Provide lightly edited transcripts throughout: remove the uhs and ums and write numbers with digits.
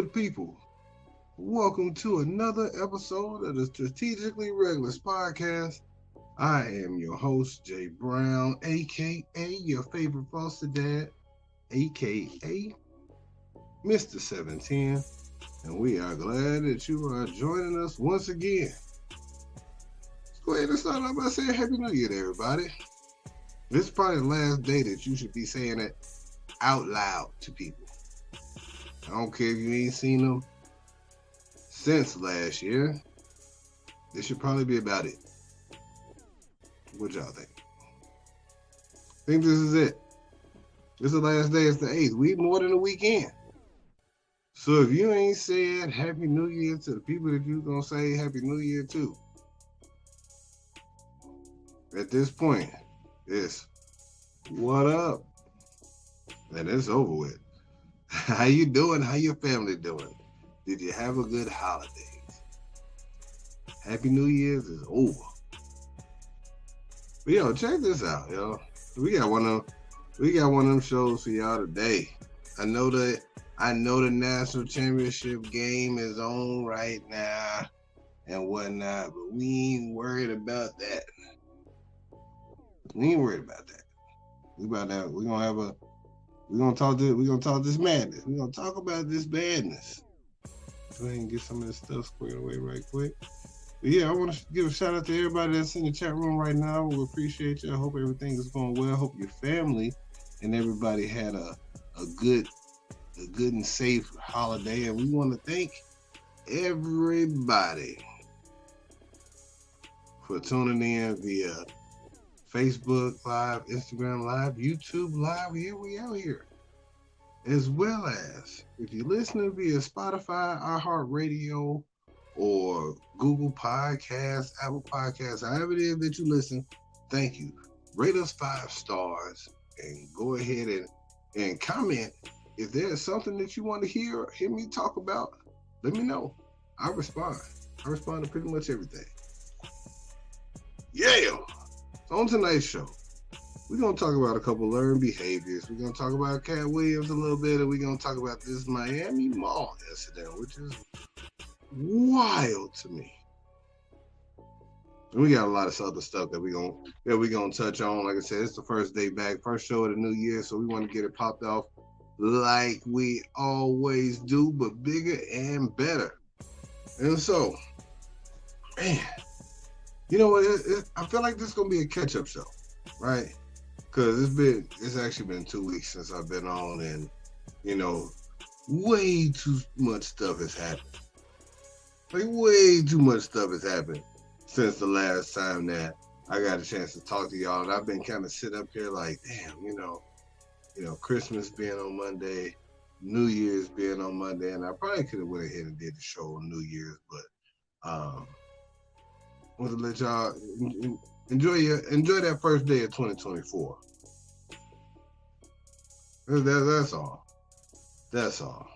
good people? Welcome to another episode of the Strategically Reckless Podcast. I am your host, Jay Brown, aka your favorite foster dad, aka Mr. 710, and we are glad that you are joining us once again. Let's go ahead and start off by saying Happy New Year to everybody. This is probably the last day that you should be saying it out loud to people. I don't care if you ain't seen them since last year. This should probably be about it. What y'all think? I think this is it. This is the last day. It's the 8th. We more than a weekend. So if you ain't said Happy New Year to the people that you gonna say Happy New Year to, at this point, it's what up? And it's over with. How you doing? How your family doing? Did you have a good holidays? Happy New Year's is over. But yo, check this out, yo. We got one of them shows for y'all today. I know the national championship game is on right now and whatnot, but we ain't worried about that. We ain't worried about that. We're gonna talk this madness. We're gonna talk about this badness. Go ahead and get some of this stuff squared away right quick. But yeah, I want to give a shout out to everybody that's in the chat room right now. We appreciate you. I hope everything is going well. I hope your family and everybody had a good and safe holiday. And we want to thank everybody for tuning in via Facebook Live, Instagram Live, YouTube Live. Here we out here. As well as if you're listening via Spotify, iHeartRadio, or Google Podcasts, Apple Podcasts, however it is that you listen, thank you. Rate us 5 stars and go ahead and comment. If there's something that you want to hear me talk about, let me know. I respond. I respond to pretty much everything. Yeah. So on tonight's show, we're going to talk about a couple learned behaviors. We're going to talk about Katt Williams a little bit, and we're going to talk about this Miami Mall incident, which is wild to me. And we got a lot of other stuff that we're gonna touch on. Like I said, it's the first day back, first show of the new year, so we want to get it popped off like we always do, but bigger and better. And so, man, you know what? I feel like this is gonna be a catch-up show, right? Because it's actually been 2 weeks since I've been on, and you know, way too much stuff has happened. Like way too much stuff has happened since the last time that I got a chance to talk to y'all, and I've been kind of sitting up here like, damn, you know, Christmas being on Monday, New Year's being on Monday, and I probably could have went ahead and did the show on New Year's, but want to let y'all enjoy that first day of 2024. That's all. That's all.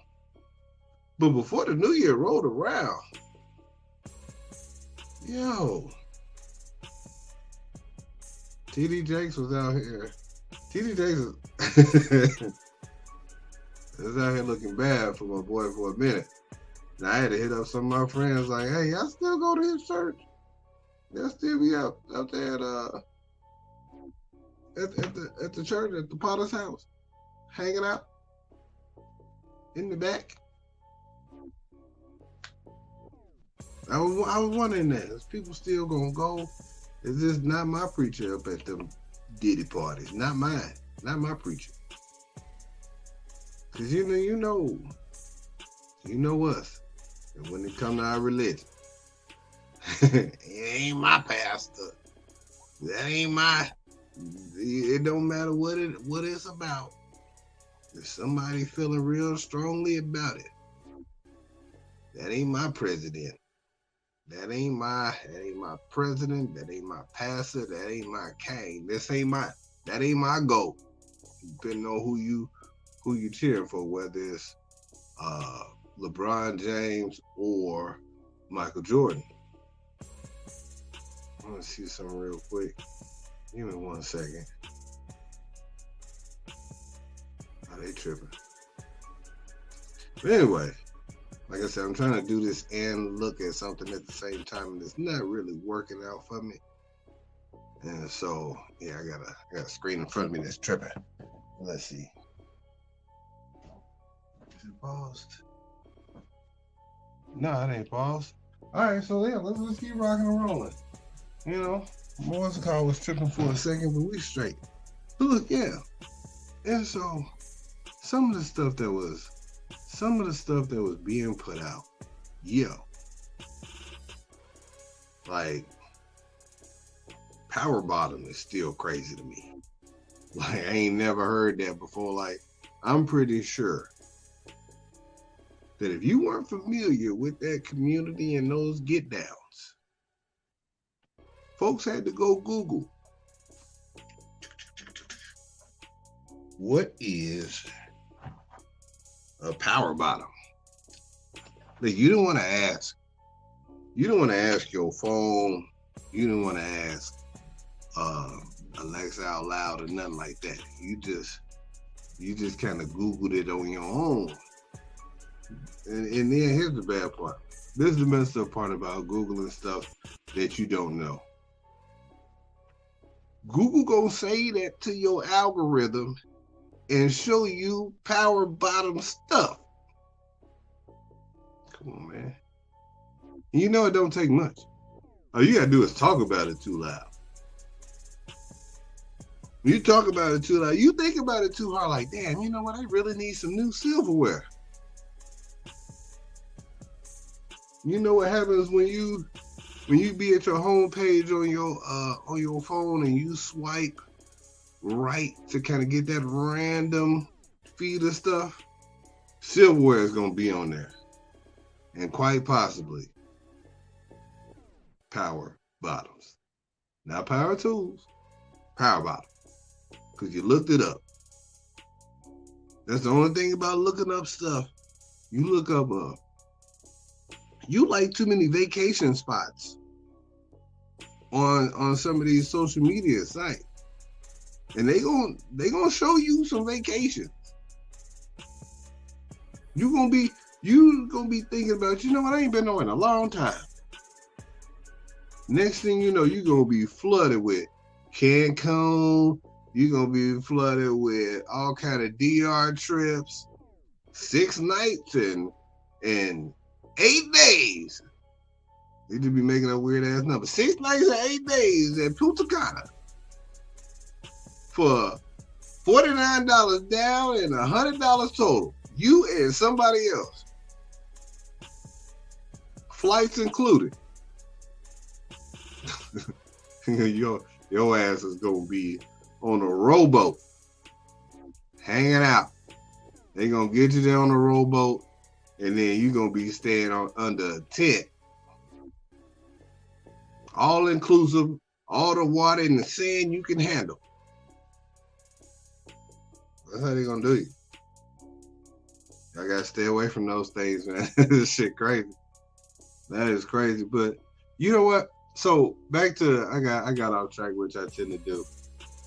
But before the new year rolled around, yo, TD Jakes was out here. TD Jakes was out here looking bad for my boy for a minute. And I had to hit up some of my friends like, hey, y'all still go to his church? They'll still be out there at the church, at the Potter's house, hanging out in the back. I was wondering that. Is people still gonna go? Is this not my preacher up at the Diddy parties? Not mine. Not my preacher. Cause you know us. And when it come to our religion, it ain't my pastor. That ain't my. It don't matter what it's about. If somebody feeling real strongly about it, that ain't my president. That ain't my president. That ain't my pastor. That ain't my king. That ain't my goal. Depending on who you cheering for, whether it's LeBron James or Michael Jordan. I want to see something real quick. Give me 1 second. Oh, they tripping. But anyway, like I said, I'm trying to do this and look at something at the same time, and it's not really working out for me. And so, yeah, I got a screen in front of me that's tripping. Let's see. Is it paused? No, it ain't paused. All right, so yeah, let's keep rocking and rolling. You know, Morse car was tripping for a second, but we straight. But look, yeah. And so, some of the stuff that was being put out, like power bottom is still crazy to me. Like, I ain't never heard that before. Like, I'm pretty sure that if you weren't familiar with that community and those get downs, folks had to go Google, what is a power bottom? Like, you don't want to ask. You don't want to ask your phone. You don't want to ask Alexa out loud or nothing like that. You just kind of Googled it on your own. And then here's the bad part. This is the messed up part about Googling stuff that you don't know. Google gonna say that to your algorithm and show you power bottom stuff. Come on, man. You know it don't take much. All you gotta do is talk about it too loud. You talk about it too loud. You think about it too hard, like, damn, you know what? I really need some new silverware. You know what happens when you be at your home page on your phone and you swipe right to kind of get that random feed of stuff? Silverware is gonna be on there, and quite possibly power bottoms, not power tools, power bottoms, because you looked it up. That's the only thing about looking up stuff. You look up you like too many vacation spots on some of these social media sites, and they gonna show you some vacations. You gonna be thinking about, you know what, I ain't been nowhere in a long time. Next thing you know, you're gonna be flooded with Cancun. You're gonna be flooded with all kind of DR trips, 6 nights and 8 days. They just be making up weird ass numbers. 6 nights and 8 days at Punta Cana for $49 down and $100 total. You and somebody else. Flights included. Your ass is gonna be on a rowboat, hanging out. They gonna get you there on a rowboat, and then you gonna be staying under a tent, all inclusive, all the water and the sand you can handle. That's how they gonna do you. I gotta stay away from those things, man. This shit crazy. That is crazy. But you know what? So back to I got off track, which I tend to do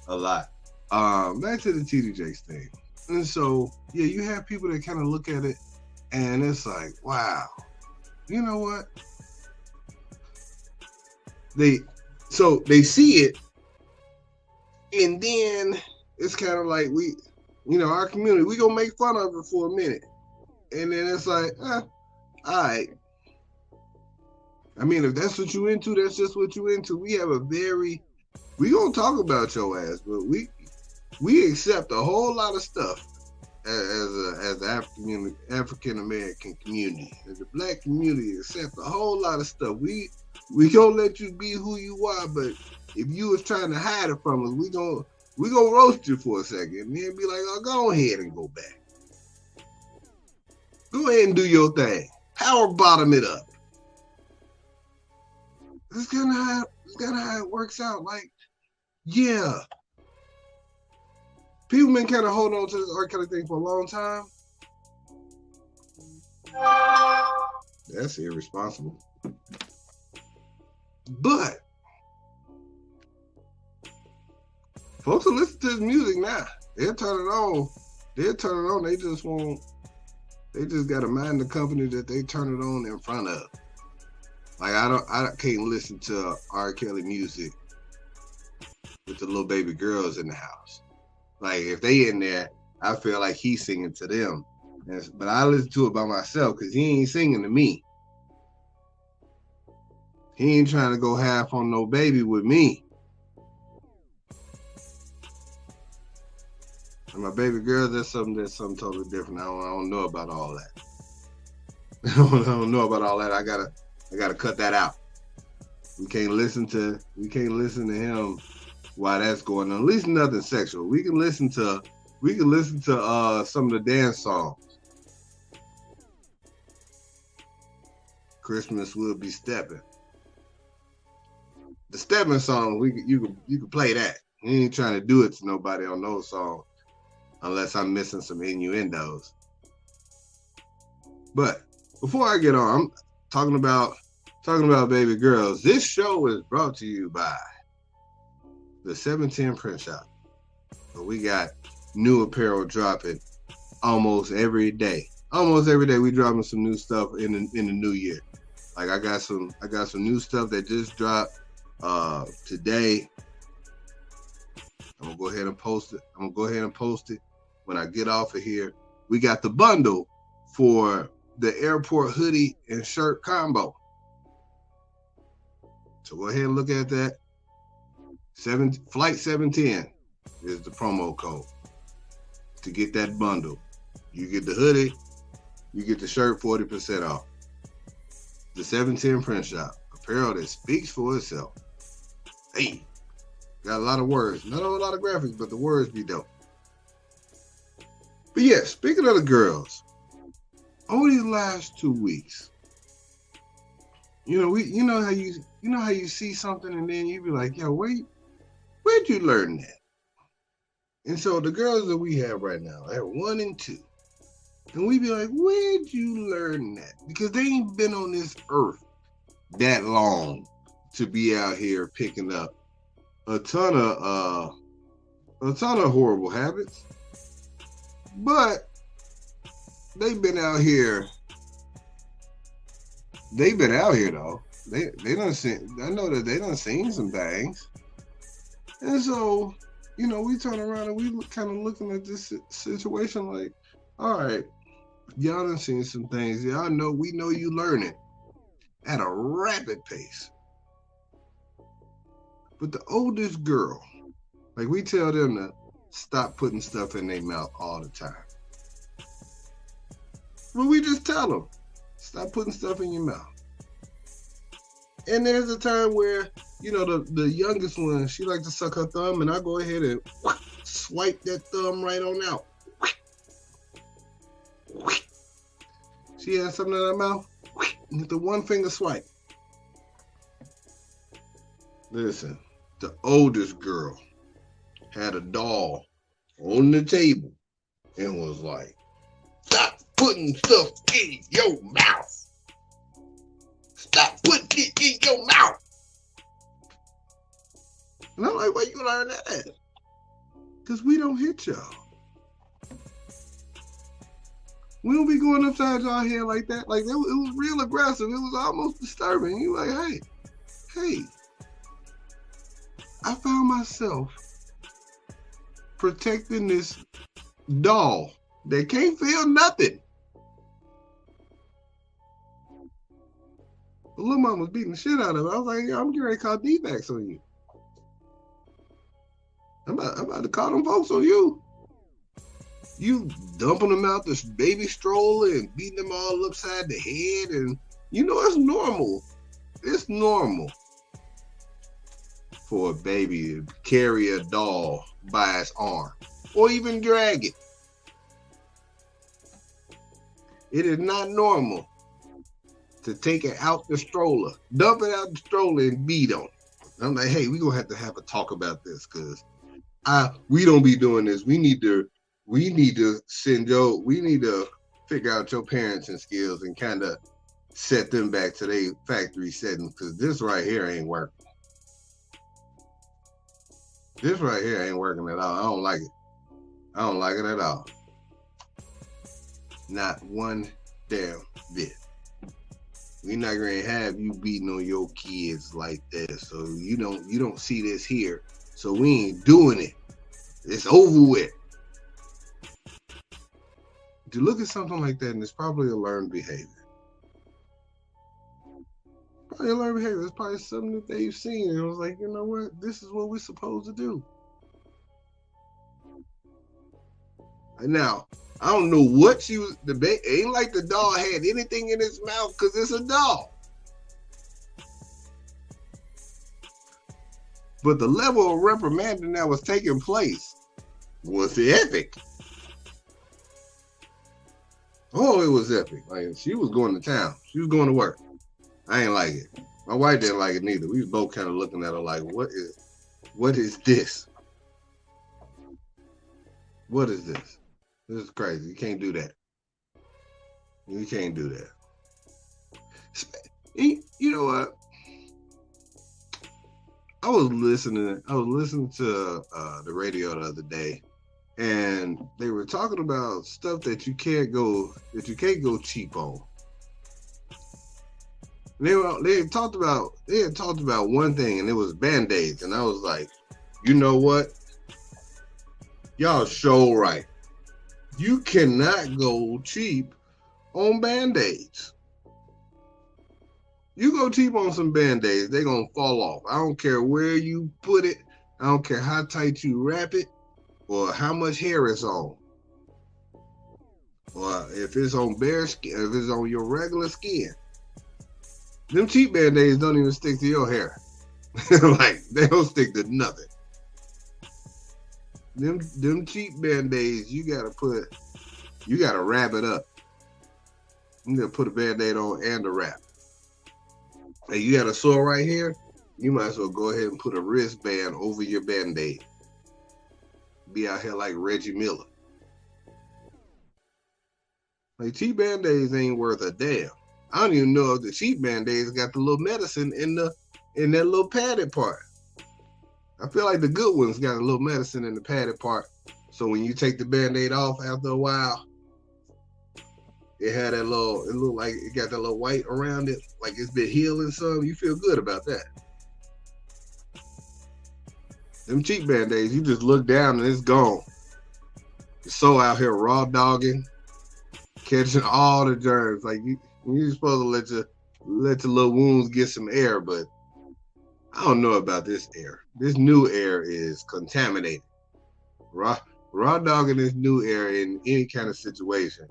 a lot. Back to the TD Jakes thing. And so yeah, you have people that kind of look at it and it's like, wow, you know what? They see it, and then it's kind of like our community, we gonna make fun of it for a minute. And then it's like, all right. I mean, if that's what you into, that's just what you into. We gonna talk about your ass, but we accept a whole lot of stuff as the African American community. As the black community accept a whole lot of stuff. We gonna let you be who you are, but if you was trying to hide it from us, we gonna roast you for a second and then be like, oh, go ahead and go back. Go ahead and do your thing. Power bottom it up. This is kind of how it works out. Like, yeah. People been kind of holding on to this R. Kelly thing for a long time. That's irresponsible. But folks will listen to his music now. They'll turn it on. They They just gotta mind the company that they turn it on in front of. Like I can't listen to R. Kelly music with the little baby girls in the house. Like if they in there, I feel like he's singing to them. But I listen to it by myself because he ain't singing to me. He ain't trying to go half on no baby with me. And my baby girl, that's something totally different. I don't know about all that. I don't know about all that. I gotta cut that out. We can't listen to him while that's going on. At least nothing sexual. We can listen to some of the dance songs. Christmas will be stepping. The stepping song, you can play that. You ain't trying to do it to nobody on those songs, unless I'm missing some innuendos. But before I get on, I'm talking about baby girls. This show is brought to you by the 710 Print Shop. So we got new apparel dropping almost every day. Almost every day we dropping some new stuff in the new year. Like I got some new stuff that just dropped today. I'm gonna go ahead and post it when I get off of here. We got the bundle for the airport hoodie and shirt combo. So go ahead and look at that. Flight 710 is the promo code to get that bundle. You get the hoodie, you get the shirt 40% off. The 710 Print Shop, apparel that speaks for itself. Hey, got a lot of words, not a whole lot of graphics, but the words be dope. But yeah, speaking of the girls, over these last 2 weeks, you know how you see something and then you be like, yo, where'd you learn that? And so the girls that we have right now, they're 1 and 2. And we be like, where'd you learn that? Because they ain't been on this earth that long to be out here picking up a ton of horrible habits. But they've been out here. They've been out here though. They done seen. I know that they done seen some things. And so, we turn around and we kind of looking at this situation like, all right, y'all done seen some things. We know you learning at a rapid pace. But the oldest girl, like we tell them to stop putting stuff in their mouth all the time. But we just tell them, stop putting stuff in your mouth. And there's a time where, the youngest one, she likes to suck her thumb, and I go ahead and swipe that thumb right on out. She has something in her mouth, with the one finger swipe. Listen, the oldest girl had a doll on the table and was like, stop putting stuff in your mouth. Stop putting it in your mouth. And I'm like, where you learn that at? Because we don't hit y'all. We don't be going upside y'all head like that. Like, it was real aggressive. It was almost disturbing. You like, hey. I found myself protecting this doll that can't feel nothing. The little mom was beating the shit out of it. I was like, yeah, I'm getting ready to call D-backs on you. I'm about to call them folks on you. You dumping them out this baby stroller and beating them all upside the head, and it's normal. It's normal for a baby to carry a doll by its arm or even drag it. It is not normal to take it out the stroller, dump it out the stroller and beat on it. I'm like, hey, we're going to have a talk about this because we don't be doing this. We need to figure out your parenting skills and kind of set them back to their factory settings because this right here ain't working. This right here ain't working at all. I don't like it. I don't like it at all. Not one damn bit. We're not gonna have you beating on your kids like this. So you don't see this here. So we ain't doing it. It's over with. To look at something like that, and it's probably a learned behavior. Probably a learned behavior. It's probably something that they've seen, and it was like, you know what? This is what we're supposed to do. And now, I don't know what she was debating. It ain't like the doll had anything in its mouth because it's a doll. But the level of reprimanding that was taking place was epic. Oh, it was epic. Like, she was going to town. She was going to work. I ain't like it. My wife didn't like it neither. We was both kind of looking at her like, what is this? What is this? This is crazy. You can't do that. You can't do that. You know what? I was listening to the radio the other day, and they were talking about stuff that you can't go cheap on. And they had talked about one thing, and it was Band-Aids, and I was like, you know what? Y'all so right. You cannot go cheap on Band-Aids. You go cheap on some Band-Aids, they're going to fall off. I don't care where you put it. I don't care how tight you wrap it or how much hair it's on. Or if it's on bare skin, if it's on your regular skin. Them cheap Band-Aids don't even stick to your hair. Like, they don't stick to nothing. Them cheap Band-Aids, you gotta wrap it up. You gotta put a Band-Aid on and a wrap. Hey, you got a sore right here, you might as well go ahead and put a wristband over your Band-Aid. Be out here like Reggie Miller. Like, cheap Band-Aids ain't worth a damn. I don't even know if the cheap Band-Aids got the little medicine in that little padded part. I feel like the good ones got a little medicine in the padded part. So when you take the Band-Aid off after a while, it had that little, it looked like it got that little white around it, like it's been healing some. You feel good about that. Them cheap Band-Aids, you just look down and it's gone. You're so out here raw dogging, catching all the germs. Like you're supposed to let your little wounds get some air, but I don't know about this air. This new air is contaminated. Raw dogging this new air in any kind of situation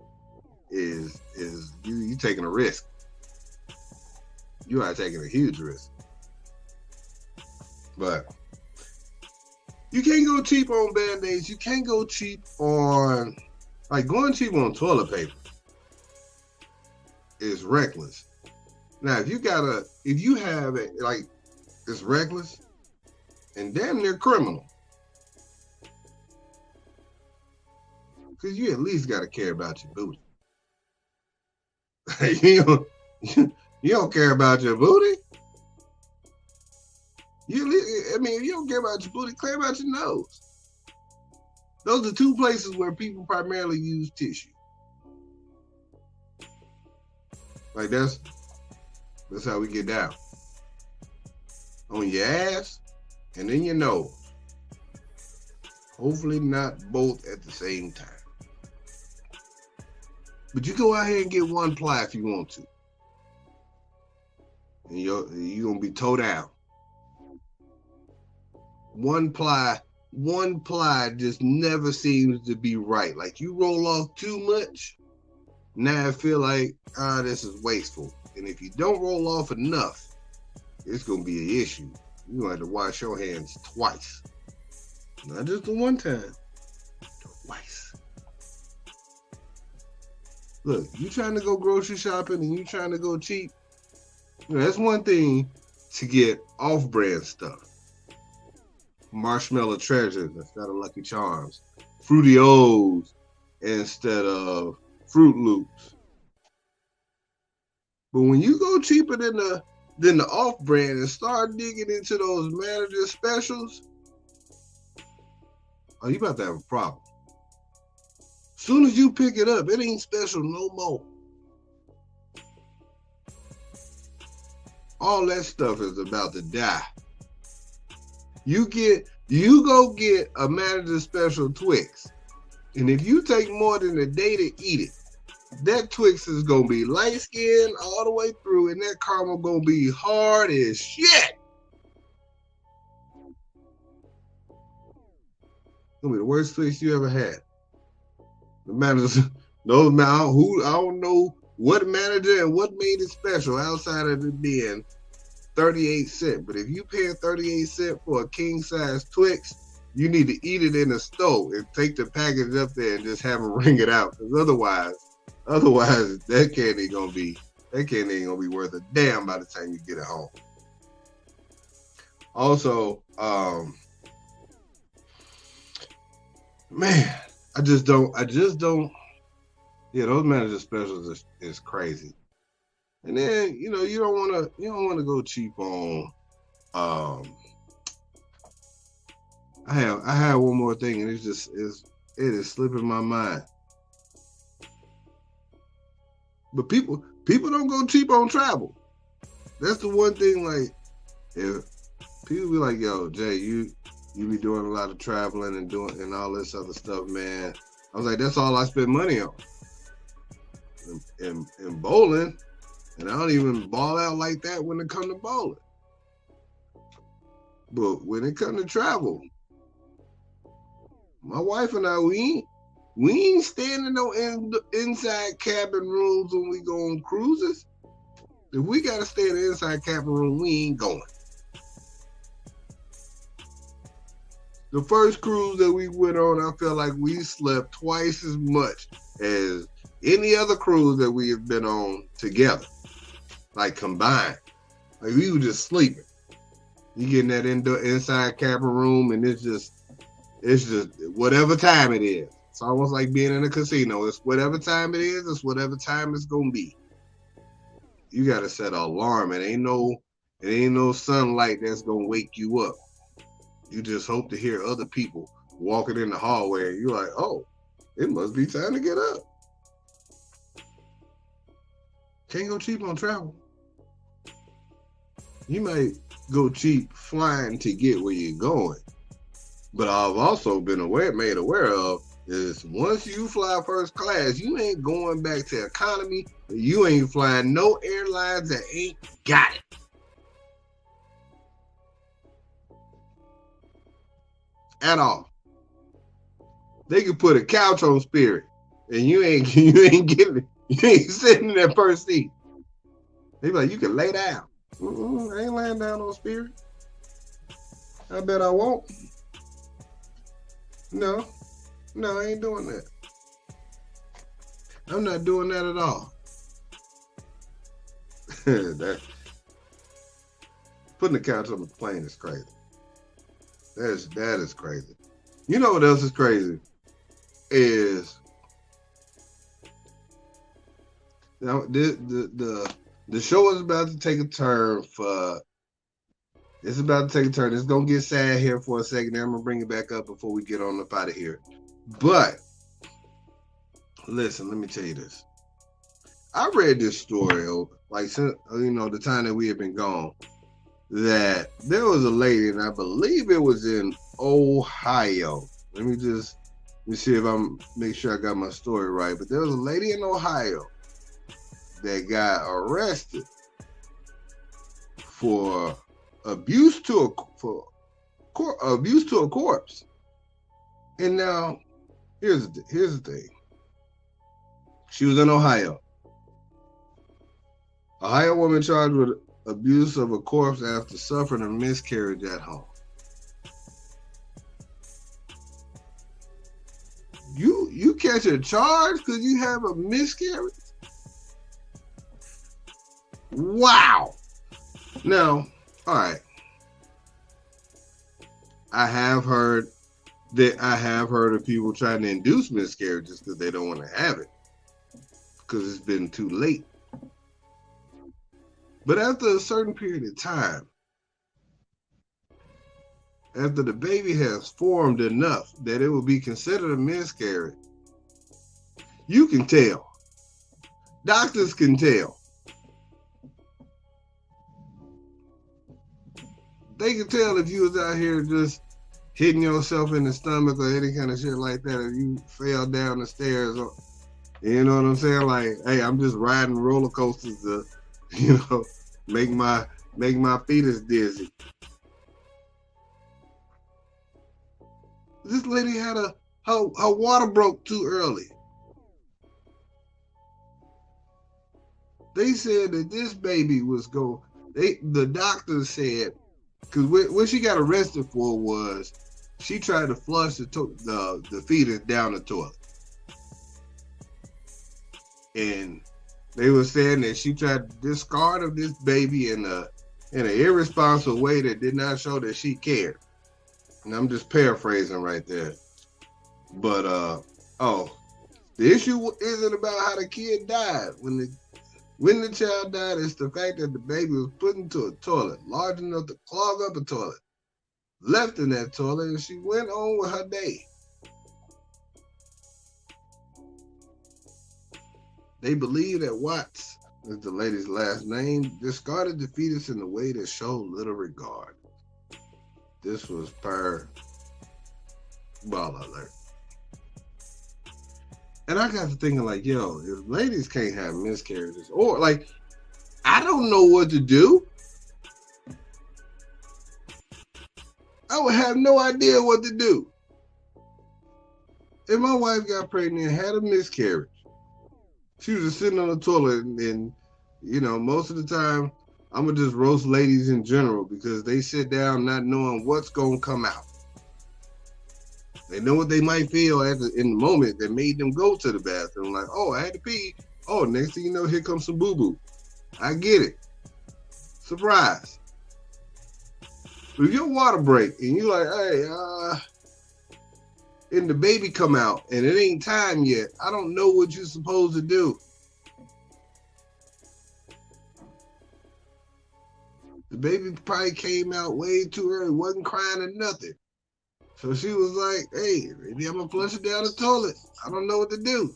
is you taking a risk. You are taking a huge risk. But you can't go cheap on Band-Aids. You can't go cheap on, like, going cheap on toilet paper is reckless. Now, if you have it, like, it's reckless and damn near criminal. Because you at least got to care about your booty. you don't care about your booty. If you don't care about your booty, care about your nose. Those are two places where people primarily use tissue. Like that's how we get down. On your ass and then your nose. Hopefully not both at the same time. But you go out here and get one ply if you want to. And you're going to be towed down. One ply just never seems to be right. Like you roll off too much, now I feel like, this is wasteful. And if you don't roll off enough, it's going to be an issue. You're going to have to wash your hands twice. Not just the one time, twice. Look, you trying to go grocery shopping and you trying to go cheap, that's one thing to get off-brand stuff. Marshmallow Treasures instead of Lucky Charms. Fruity O's instead of Fruit Loops. But when you go cheaper than the off-brand and start digging into those manager specials, you about to have a problem. Soon as you pick it up, it ain't special no more. All that stuff is about to die. You go get a manager special Twix, and if you take more than a day to eat it, that Twix is gonna be light skinned all the way through, and that caramel gonna be hard as shit. Gonna be the worst Twix you ever had. The managers, those man, I don't know what manager and what made it special outside of it being 38 cents. But if you pay 38 cents for a king size Twix, you need to eat it in the store and take the package up there and just have them ring it out. Because otherwise that candy ain't gonna be worth a damn by the time you get it home. Also, man, I just don't. Yeah, those manager specials is crazy. And then you don't want to go cheap on. I have one more thing, and it is slipping my mind. But people don't go cheap on travel. That's the one thing. Like, if people be like, "Yo, Jay, you be doing a lot of traveling and all this other stuff, man." I was like, that's all I spend money on. And bowling, and I don't even ball out like that when it comes to bowling. But when it comes to travel, my wife and I, we ain't staying in no inside cabin rooms when we go on cruises. If we gotta stay in the inside cabin room, we ain't going. The first cruise that we went on, I felt like we slept twice as much as any other cruise that we have been on together, like combined. Like, we were just sleeping. You get in that inside cabin room, and it's just whatever time it is. It's almost like being in a casino. It's whatever time it is. It's whatever time it's gonna be. You gotta set an alarm. It ain't no sunlight that's gonna wake you up. You just hope to hear other people walking in the hallway, and you're like, oh, it must be time to get up. Can't go cheap on travel. You might go cheap flying to get where you're going. But I've also been made aware of is once you fly first class, you ain't going back to economy. You ain't flying no airlines that ain't got it. At all. They could put a couch on Spirit, and you ain't getting it. You ain't sitting in that first seat. They be like, you can lay down. I ain't laying down on Spirit. I bet I won't. No, I ain't doing that. I'm not doing that at all. Putting the couch on the plane is crazy. That is crazy. You know what else is crazy? Is now the show is about to take a turn It's about to take a turn. It's gonna get sad here for a second. Then I'm gonna bring it back up before we get on up out of here. But listen, let me tell you this. I read this story, like, since, the time that we have been gone, that there was a lady, and I believe it was in Ohio. Let me see if make sure I got my story right. But there was a lady in Ohio that got arrested for abuse to a corpse. And now, here's the thing. She was in Ohio. Ohio woman charged with abuse of a corpse after suffering a miscarriage at home. You catch a charge because you have a miscarriage? Wow. Now, all right. I have heard of people trying to induce miscarriages because they don't want to have it because it's been too late. But after a certain period of time, after the baby has formed enough that it will be considered a miscarriage, You can tell. Doctors can tell. They can tell if you was out here just hitting yourself in the stomach or any kind of shit like that, if you fell down the stairs, or, you know what I'm saying? Like, hey, I'm just riding roller coasters to, make my fetus dizzy. This lady had her water broke too early. They said that this baby was the doctors said, because what she got arrested for was she tried to flush the fetus down the toilet. And they were saying that she tried to discard of this baby in an irresponsible way that did not show that she cared. And I'm just paraphrasing right there. But the issue isn't about how the kid died. When the child died, it's the fact that the baby was put into a toilet large enough to clog up a toilet, left in that toilet, and she went on with her day. They believe that Watts, is the lady's last name, discarded the fetus in a way that showed little regard. This was per ball alert. And I got to thinking, like, yo, if ladies can't have miscarriages, or like, I don't know what to do. I would have no idea what to do. If my wife got pregnant and had a miscarriage, she was just sitting on the toilet, and most of the time, I'm going to just roast ladies in general because they sit down not knowing what's going to come out. They know what they might feel in the moment that made them go to the bathroom. Like, oh, I had to pee. Oh, next thing you know, here comes some boo-boo. I get it. Surprise. But if your water break and you like, hey, and the baby come out and it ain't time yet, I don't know what you're supposed to do. The baby probably came out way too early, wasn't crying or nothing. So she was like, hey, maybe I'm going to flush it down the toilet. I don't know what to do.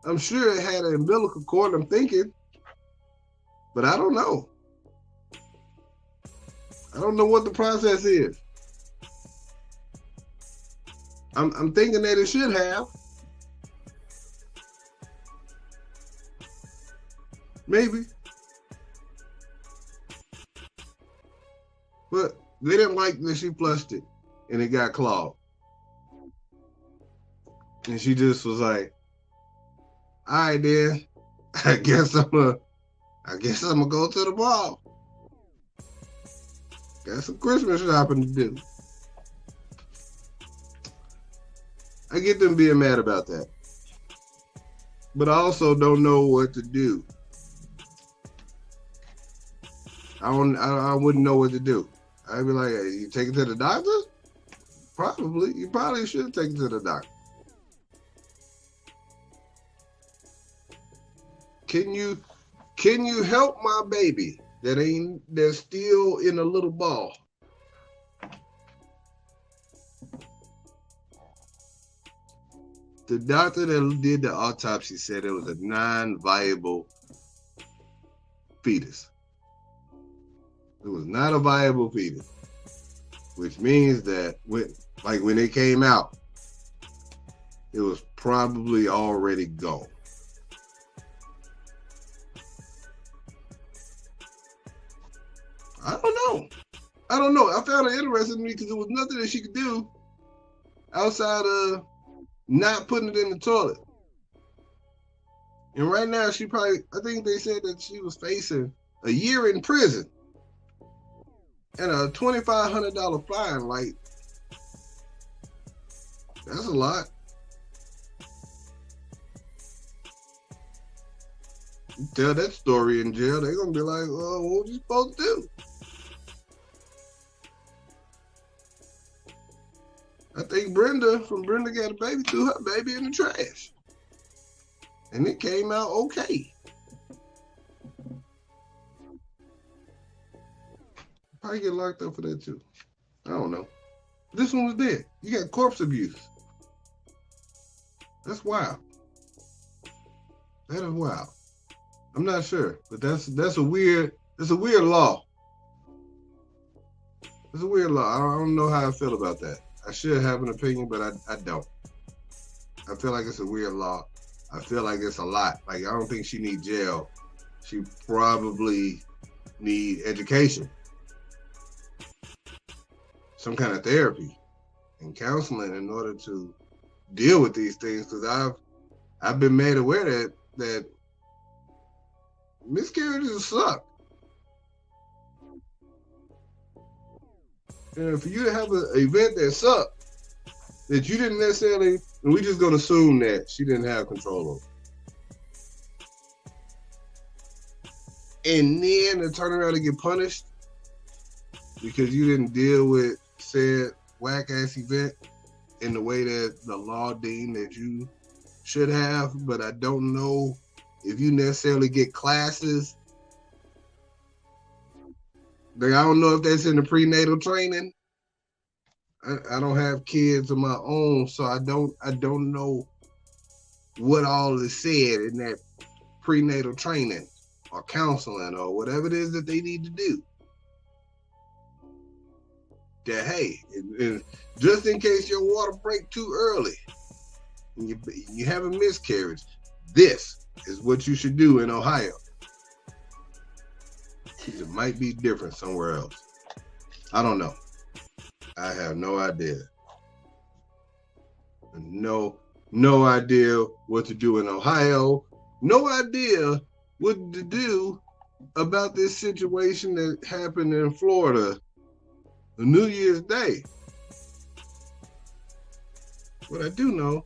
I'm sure it had an umbilical cord, I'm thinking. But I don't know. I don't know what the process is. I'm thinking that it should have. Maybe. But they didn't like that she flushed it and it got clogged. And she just was like, all right then, I guess I'm gonna go to the mall. Got some Christmas shopping to do. I get them being mad about that. But I also don't know what to do. I wouldn't know what to do. I'd be like, hey, you take it to the doctor? Probably. You probably should take it to the doctor. Can you help my baby that's still in a little ball? The doctor that did the autopsy said it was a non-viable fetus. It was not a viable fetus, which means that when it came out, it was probably already gone. I don't know. I found it interesting to me because there was nothing that she could do outside of not putting it in the toilet. And right now, I think they said that she was facing a year in prison and a $2,500 fine. Like, that's a lot. You tell that story in jail, they're going to be like, well, what you supposed to do? I think Brenda Got a Baby threw her baby in the trash. And it came out okay. Probably get locked up for that too. I don't know. This one was dead. You got corpse abuse. That's wild. That is wild. I'm not sure, but that's a weird law. It's a weird law. I don't know how I feel about that. I should have an opinion, but I don't. I feel like it's a weird law. I feel like it's a lot. Like, I don't think she needs jail. She probably need education, some kind of therapy and counseling in order to deal with these things. Because I've been made aware that miscarriages suck. And for you to have an event that sucked, that you didn't necessarily, and we just gonna assume that she didn't have control over, and then to turn around and get punished because you didn't deal with said whack ass event in the way that the law deemed that you should have. But I don't know if you necessarily get classes. Like, I don't know if that's in the prenatal training. I don't have kids of my own, so I don't know what all is said in that prenatal training or counseling or whatever it is that they need to do. That, hey, and just in case your water break too early and you have a miscarriage, this is what you should do in Ohio. It might be different somewhere else. I don't know. I have no idea. No idea what to do in Ohio. No idea what to do about this situation that happened in Florida on New Year's Day. What I do know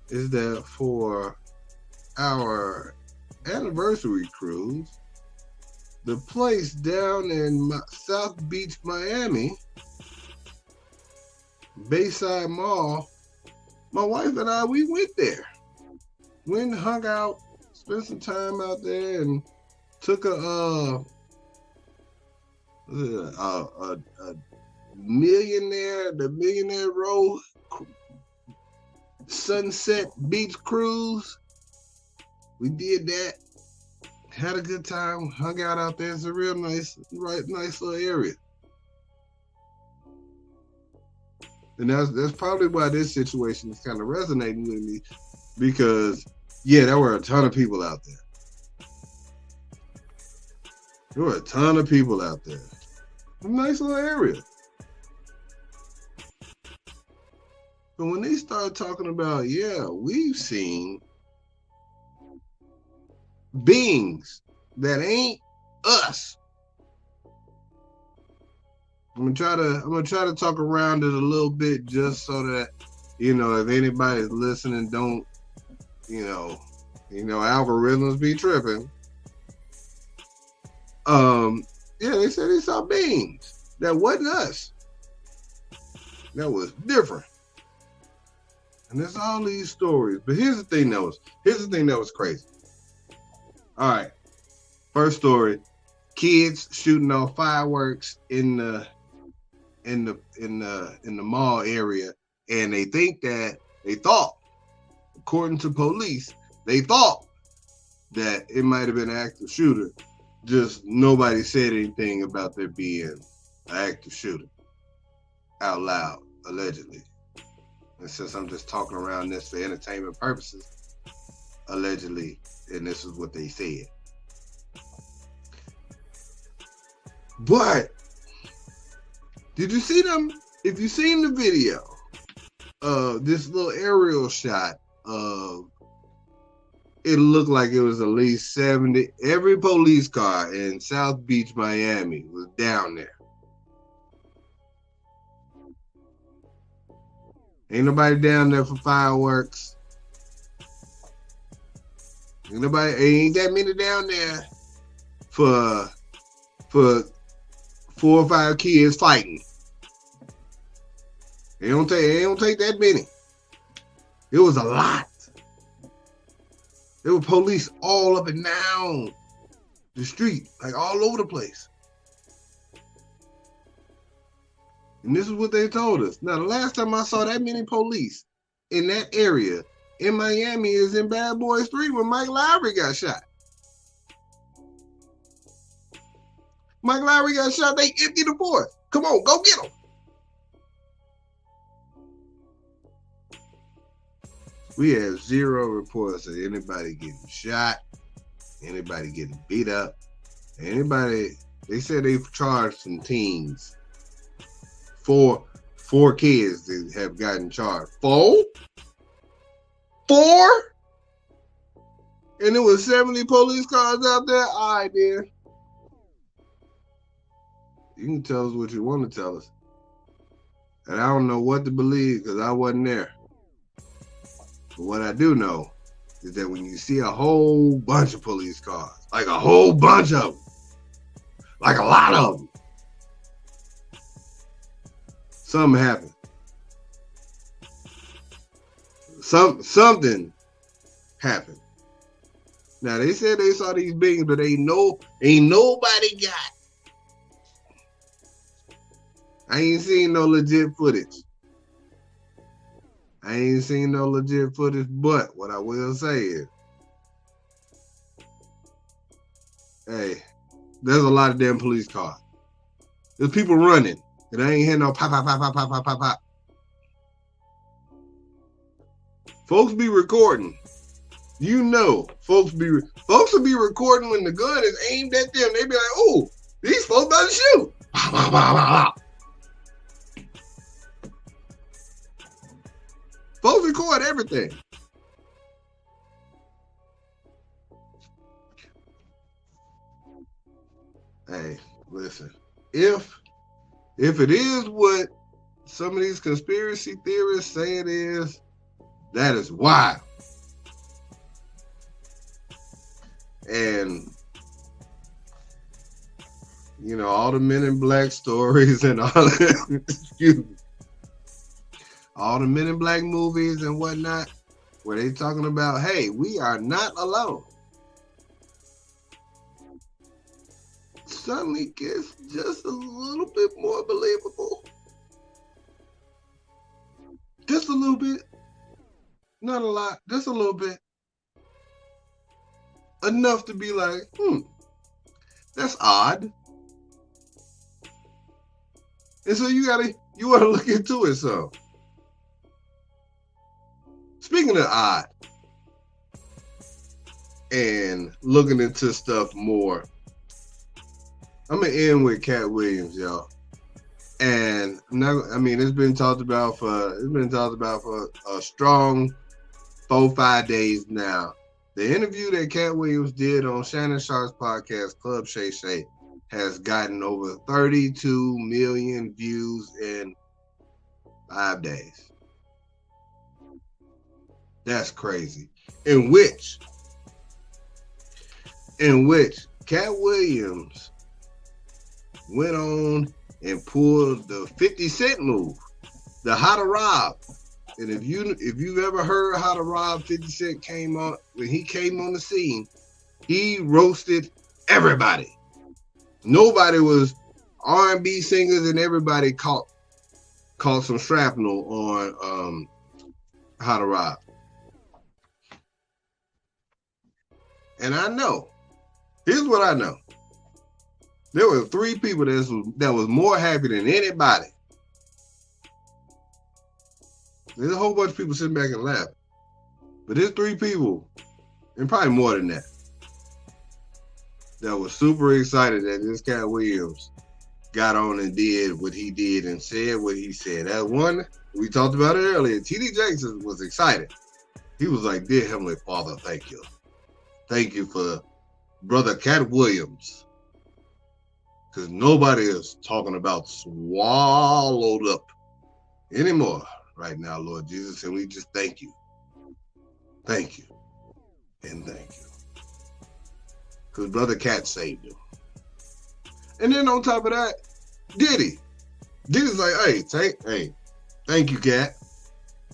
is that for our anniversary cruise, the place down in South Beach, Miami, Bayside Mall, my wife and I, we went there. Went and hung out, spent some time out there, and took the Millionaire Row Sunset Beach Cruise. We did that. Had a good time, hung out there. It's a real nice little area. And that's probably why this situation is kind of resonating with me, because, yeah, there were a ton of people out there. There were a ton of people out there. A nice little area. But when they start talking about, yeah, we've seen beings that ain't us. I'm gonna try to talk around it a little bit, just so that, if anybody's listening, don't, algorithms be tripping. Yeah, they said they saw beings that wasn't us. That was different. And there's all these stories. But here's the thing that was crazy. All right. First story. Kids shooting off fireworks in the mall area, and they thought, according to police, they thought that it might have been an active shooter. Just nobody said anything about there being an active shooter out loud, allegedly. And since I'm just talking around this for entertainment purposes, allegedly, and this is what they said. But did you see them? If you seen the video of this little aerial shot of, it looked like it was at least 70. Every police car in South Beach, Miami was down there. Ain't nobody down there for fireworks. Ain't that many down there for 4 or 5 kids fighting. It don't take that many. It was a lot. There were police all up and down the street, like all over the place. And this is what they told us. Now, the last time I saw that many police in that area in Miami is in Bad Boys 3 when Mike Lowry got shot. Mike Lowry got shot. They emptied the force. Come on, go get him. We have zero reports of anybody getting shot, anybody getting beat up, anybody. They said they've charged some teens. Four kids that have gotten charged. Four? And there was 70 police cars out there? All right, then. You can tell us what you want to tell us. And I don't know what to believe because I wasn't there. But what I do know is that when you see a whole bunch of police cars, like a whole bunch of them, like a lot of them, something happened. Something happened. Now they said they saw these beings, but ain't nobody got. I ain't seen no legit footage. But what I will say is, hey, there's a lot of damn police cars. There's people running, and I ain't hearing no pop, pop, pop, pop, pop, pop, pop, pop. Folks be recording. You know, folks will be recording when the gun is aimed at them. They be like, "Oh, these folks about to shoot." Folks record everything. Hey, listen. If it is what some of these conspiracy theorists say it is, that is wild. And you know, all the Men in Black stories and all the Men in Black movies and whatnot, where they talking about, hey, we are not alone. Suddenly gets just a little bit more believable. Just a little bit. Not a lot, just a little bit. Enough to be like, that's odd. And so you want to look into it some. Speaking of odd and looking into stuff more, I'm gonna end with Katt Williams, y'all. And it's been talked about for a strong 4-5 days now. The interview that Katt Williams did on Shannon Sharp's podcast, Club Shay Shay, has gotten over 32 million views in 5 days. That's crazy. In which Katt Williams went on and pulled the 50 Cent move, the How to Rob. And if you've ever heard How to Rob, 50 Cent when he came on the scene, he roasted everybody. Nobody was R&B singers, and everybody caught some shrapnel on How to Rob. And I know, here's what I know. There were 3 people that was more happy than anybody. There's a whole bunch of people sitting back and laughing. But there's 3 people, and probably more than that was super excited that this Katt Williams got on and did what he did and said what he said. That one, we talked about it earlier, T.D. Jackson was excited. He was like, "Dear Heavenly Father, thank you. Thank you for Brother Katt Williams. Because nobody is talking about swallowed up anymore right now, Lord Jesus. And we just thank you. Thank you. And thank you. Because Brother Katt saved him." And then on top of that, Diddy's like, hey, thank you, Katt.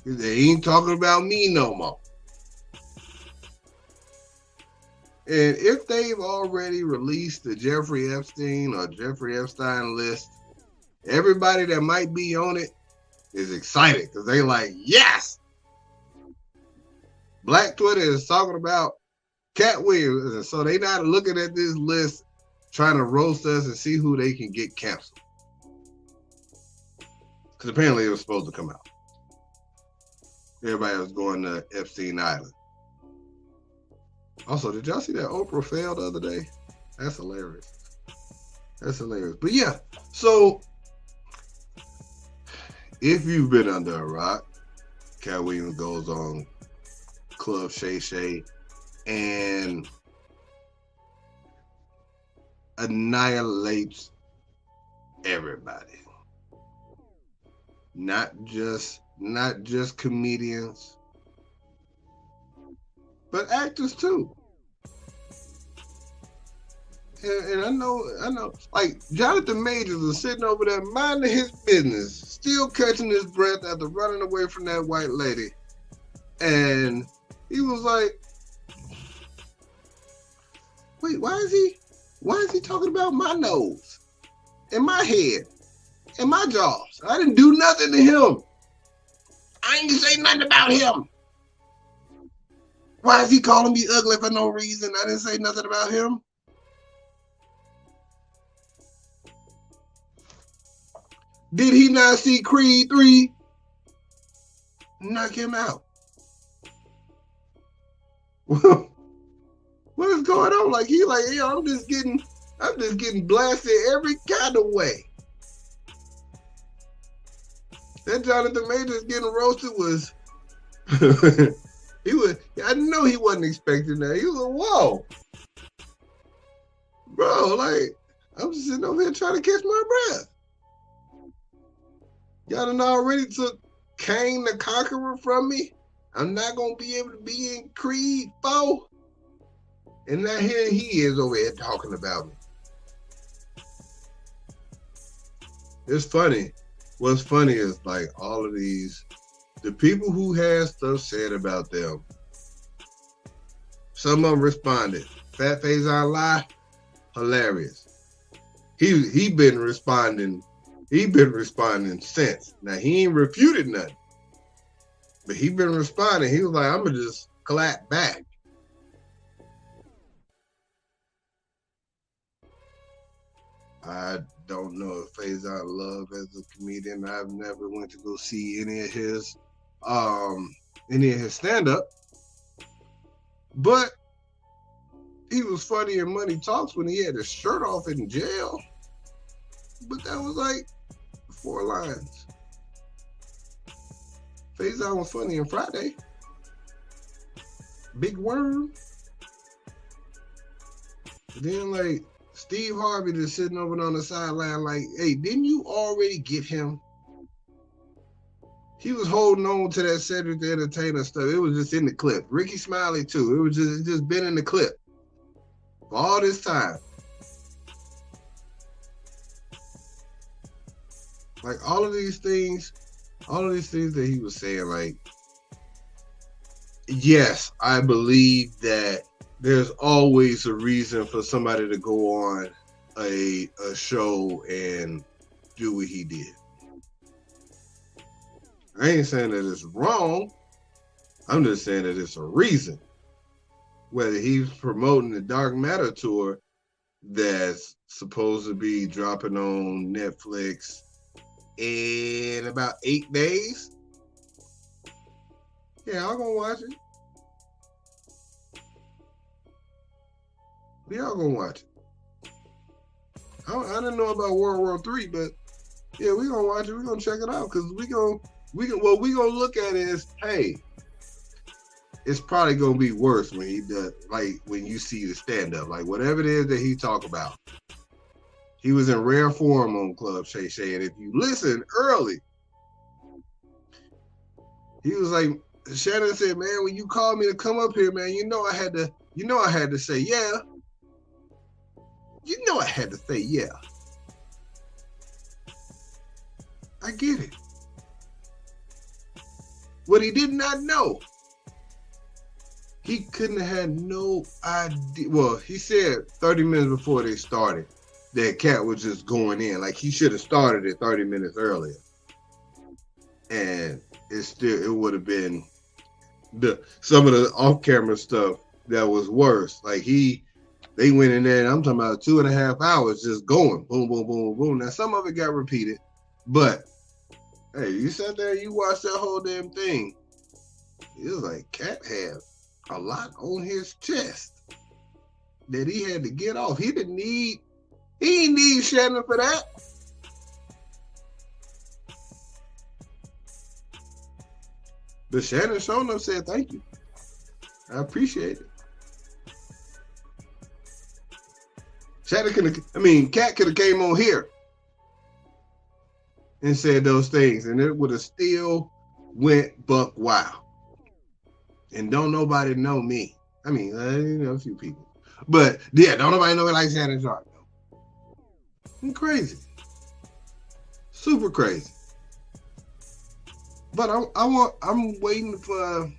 They ain't talking about me no more. And if they've already released the Jeffrey Epstein list, everybody that might be on it is excited because they like, yes! Black Twitter is talking about Katt Williams, and so they not looking at this list trying to roast us and see who they can get canceled. Because apparently it was supposed to come out. Everybody was going to Epstein Island. Also, did y'all see that Oprah fell the other day? That's hilarious. That's hilarious. But yeah, so if you've been under a rock, Katt Williams goes on Club Shay Shay and annihilates everybody. Not just comedians, but actors too. And I know, like Jonathan Majors was sitting over there minding his business, still catching his breath after running away from that white lady. And he was like, wait, why is he talking about my nose and my head and my jaws? I didn't do nothing to him. I ain't say nothing about him. Why is he calling me ugly for no reason? I didn't say nothing about him. Did he not see Creed 3 knock him out? What is going on? Like he like, yo, I'm just getting blasted every kind of way. That Jonathan Majors getting roasted was I know he wasn't expecting that. He was like, whoa. Bro, like, I'm just sitting over here trying to catch my breath. Y'all done already took Kane the Conqueror from me. I'm not going to be able to be in Creed 4. And now here he is over here talking about me. It's funny. What's funny is like all of these, the people who had stuff said about them, some of them responded. Fat Faison lie, hilarious. He been responding. He been responding since. Now he ain't refuted nothing, but he been responding. He was like, I'm gonna just clap back. I don't know if Faison Love as a comedian. I've never went to go see any of his stand-up. But he was funny in Money Talks when he had his shirt off in jail. But that was like 4 lines. Faison was funny in Friday. Big Worm. Then like Steve Harvey just sitting over on the sideline like, hey, didn't you already get him? He was holding on to that Cedric the Entertainer stuff. It was just in the clip. Ricky Smiley too. It was just been in the clip for all this time. Like all of these things that he was saying, like, yes, I believe that there's always a reason for somebody to go on a show and do what he did. I ain't saying that it's wrong. I'm just saying that it's a reason. Whether he's promoting the Dark Matter tour that's supposed to be dropping on Netflix in about 8 days. Yeah, I'm gonna watch it. Y'all gonna watch it. I didn't know about World War III, but yeah, we gonna watch it. We gonna check it out because we gonna look at it as, hey, it's probably gonna be worse when he does, like when you see the stand up, like whatever it is that he talk about. He was in rare form on Club Shay Shay, and if you listen early, he was like, Shannon said, man, when you called me to come up here, man, I had to say yeah. I had to say yeah. I get it. What he did not know, he couldn't have had no idea. Well, he said 30 minutes before they started, that Katt was just going in. Like, he should have started it 30 minutes earlier. And it would have been some of the off-camera stuff that was worse. Like, they went in there, and I'm talking about 2.5 hours just going, boom, boom, boom, boom. Now, some of it got repeated, but hey, you sat there, you watched that whole damn thing. It was like Katt had a lot on his chest that he had to get off. He didn't need Shannon for that. But Shannon showing up said, thank you. I appreciate it. Katt could have came on here and said those things, and it would have still went buck wild. And don't nobody know me. I mean, a few people. But yeah, don't nobody know it like Shannon Sharp. I'm crazy. Super crazy. But I'm waiting for,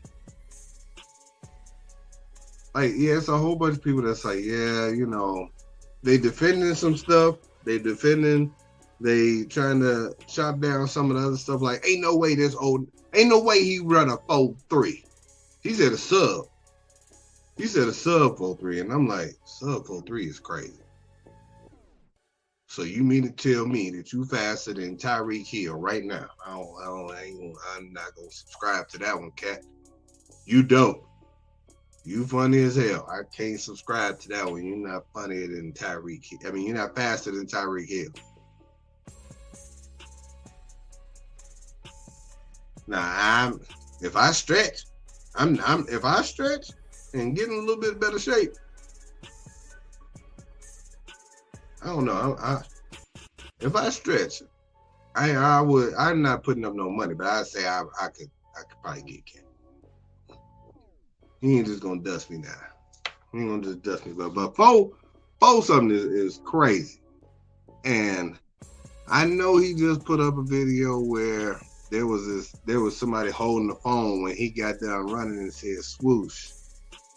like, yeah, it's a whole bunch of people that's like, yeah, you know, they defending some stuff. They trying to chop down some of the other stuff. Like, ain't no way he run a 4.3. He said a sub. He said a sub 4.3, and I'm like, sub 4.3 is crazy. So you mean to tell me that you faster than Tyreek Hill right now? I'm not gonna subscribe to that one, Katt. You don't. You funny as hell. I can't subscribe to that one. You're not funnier than Tyreek Hill. I mean, you're not faster than Tyreek Hill. Now, if I stretch and get in a little bit better shape, I don't know. If I stretch, I'm not putting up no money, but I'd say I could probably get Katt. He ain't just gonna dust me now. He ain't gonna just dust me, but four something is crazy. And I know he just put up a video where there was somebody holding the phone when he got done running and said swoosh.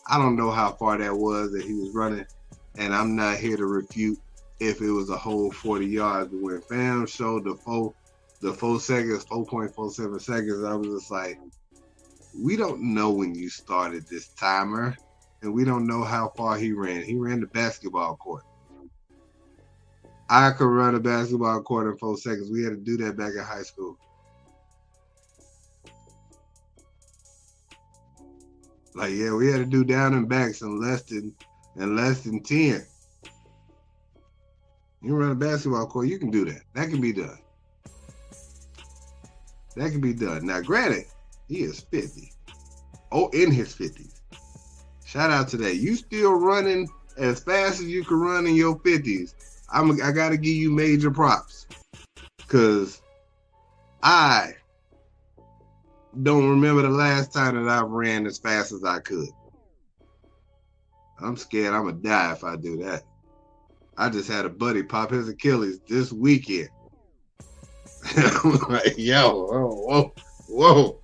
I don't know how far that was that he was running, and I'm not here to refute if it was a whole 40 yards. But when fam showed the 4 seconds, 4.47 seconds, I was just like, we don't know when you started this timer, and we don't know how far he ran. He ran the basketball court. I could run a basketball court in 4 seconds. We had to do that back in high school. Like, yeah, we had to do down and backs in less than 10. You run a basketball court, you can do that. That can be done. Now, granted, he is 50. Oh, in his 50s. Shout out to that. You still running as fast as you can run in your 50s. I got to give you major props. Because I don't remember the last time that I ran as fast as I could. I'm scared I'm going to die if I do that. I just had a buddy pop his Achilles this weekend. I'm like, yo, whoa.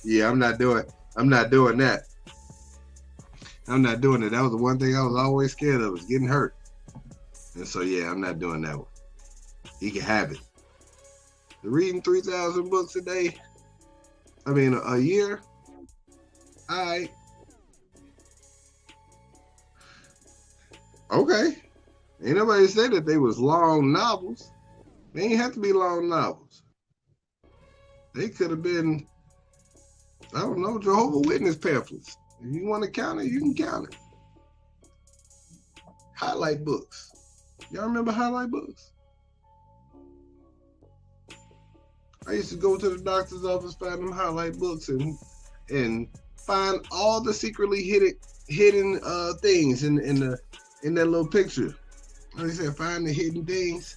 Yeah, I'm not doing that. I'm not doing it. That was the one thing I was always scared of, was getting hurt. And so, yeah, I'm not doing that one. He can have it. Reading 3,000 books a year. All right. Okay. Ain't nobody said that they was long novels. They ain't have to be long novels. They could have been, I don't know, Jehovah's Witness pamphlets. If you want to count it, you can count it. Highlight books. Y'all remember highlight books? I used to go to the doctor's office, find them highlight books, and find all the secretly hidden things in that little picture. Like I said, find the hidden things.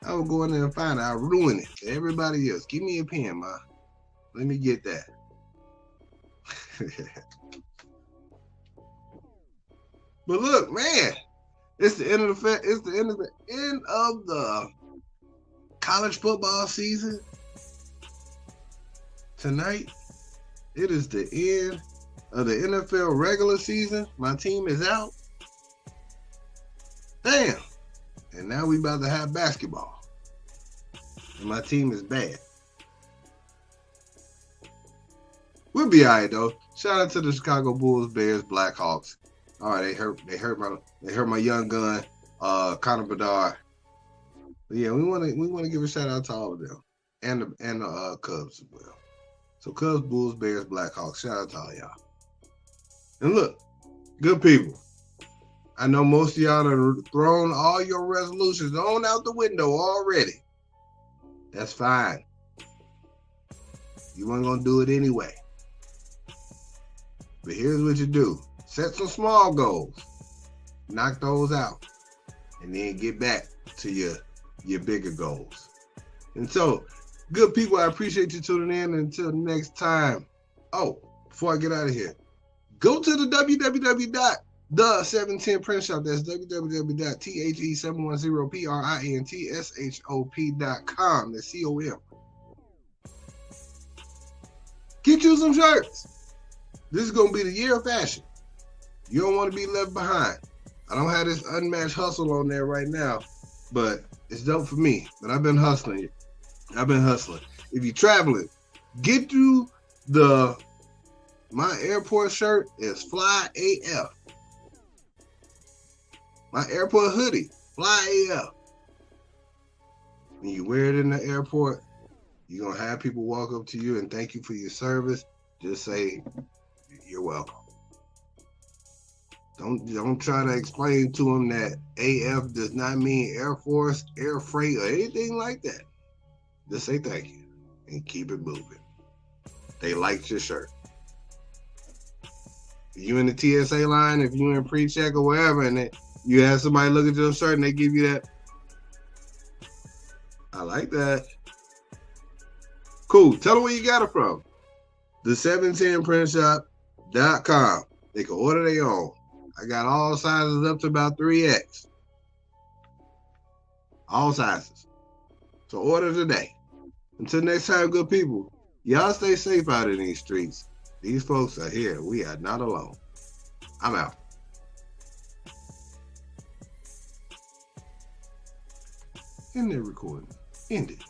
I would go in there and find it. I ruin it to everybody else. Give me a pen, ma. Let me get that. But look, man, it's the end of the college football season. Tonight, it is the end of the NFL regular season. My team is out. Damn. And And now we about to have basketball. And my team is bad. We'll be all right though. Shout out to the Chicago Bulls, Bears, Blackhawks. All right, they hurt my young gun, Connor Bedard. But yeah, we want to give a shout out to all of them and the Cubs as well. So Cubs, Bulls, Bears, Blackhawks. Shout out to all y'all. And look, good people. I know most of y'all have thrown all your resolutions on out the window already. That's fine. You weren't gonna do it anyway. But here's what you do. Set some small goals. Knock those out. And then get back to your bigger goals. And so, good people, I appreciate you tuning in. Until next time. Oh, before I get out of here, go to the www.the710print shop. That's www.the710printshop.com. That's COM. Get you some shirts. This is going to be the year of fashion. You don't want to be left behind. I don't have this unmatched hustle on there right now, but it's dope for me. But I've been hustling. If you're traveling, get you my airport shirt is Fly AF. My airport hoodie, Fly AF. When you wear it in the airport, you're going to have people walk up to you and thank you for your service. Just say, you're welcome. Don't try to explain to them that AF does not mean Air Force, Air Freight, or anything like that. Just say thank you and keep it moving. They liked your shirt. If you in the TSA line, if you in pre-check or wherever, and you have somebody look at your shirt and they give you that, I like that. Cool. Tell them where you got it from. The710printshop.com. They can order their own. I got all sizes up to about 3X. All sizes. So order today. Until next time, good people, y'all stay safe out in these streets. These folks are here. We are not alone. I'm out. End the recording. End it.